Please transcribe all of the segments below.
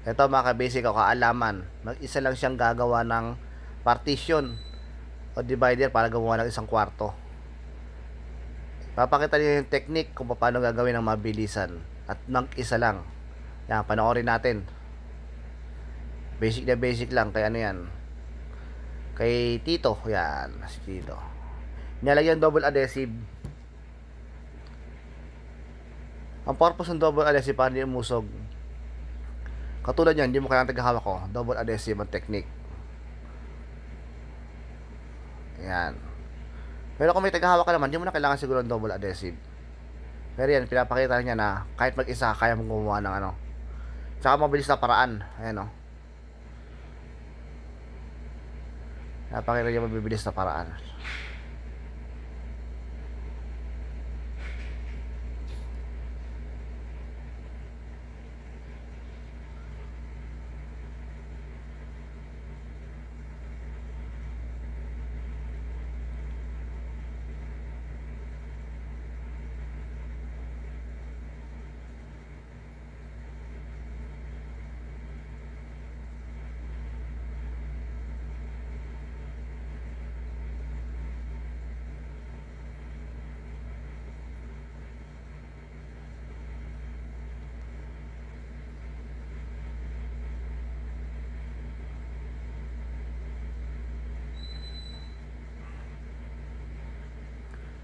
Ito mga ka-basic o kaalaman, mag-isa lang siyang gagawa ng partition o divider para gumawa ng isang kwarto. Papakita niyo yung technique kung paano gagawin ng mabilisan at mag-isa lang. Yan, panoorin natin. Basic na basic lang, kay ano yan, kay Tito. Yan, si Tito. Nilalagyan double adhesive. Ang purpose ng double adhesive para hindi umusog. Katulad yan, hindi mo kailangan taghahawak ko. Double adhesive ang technique. Yan. Pero kung may taghahawak ka naman, hindi mo na kailangan siguro ng double adhesive. Pero yan, pinapakita niya na kahit mag-isa, kaya mong gumawa ng ano. Tsaka mabilis na paraan. Ayan o. Pinapakita niya mabilis na paraan.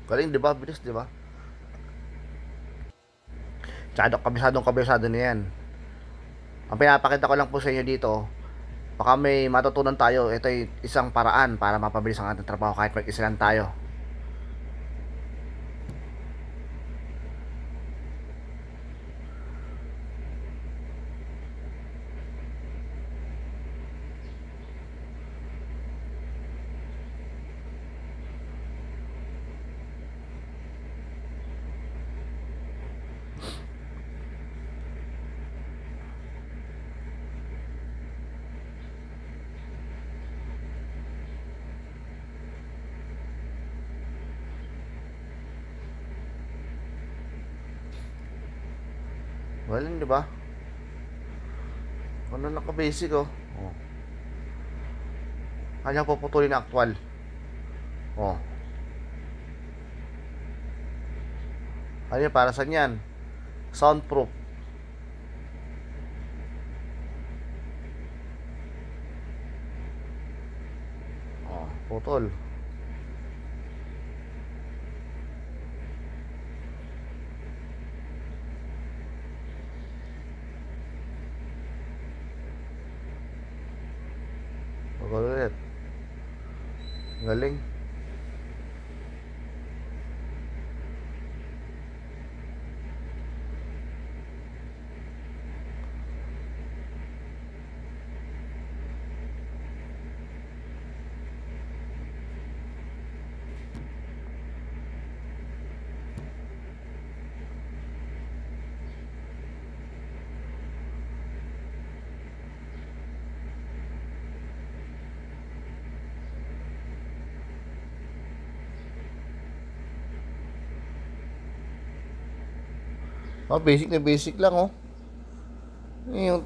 Galing, di ba? Bilis, di ba? Tsaka kabisado na yan. Ang pinapakita ko lang po sa inyo dito, baka may matutunan tayo. Ito ay isang paraan para mapabilis ang ating trabaho kahit mag-isa lang tayo. Galing, di ba? Ano lang ka-basic, oh. Oh. Kanyang puputulin na actual. Oh. Ano yun, para saan yan? Soundproof. Oh, putol. Ulit. Galing. Oh, basic na basic lang, oh. Yung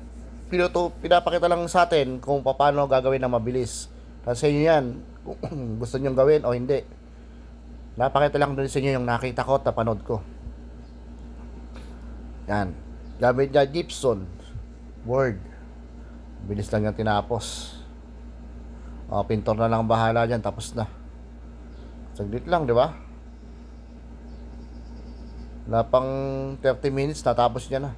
pinapakita lang sa atin kung paano gagawin na mabilis. Kasi inyo yan, kung gusto nyo gawin o hindi. Napakita lang doon sa inyo yung nakita ko at napanood ko. Yan. Gamit niya Gibson Word. Bilis lang yung tinapos. O, pintor na lang bahala dyan. Tapos na. Saglit lang, di ba? Wala pang 30 minutes, natapos niya na.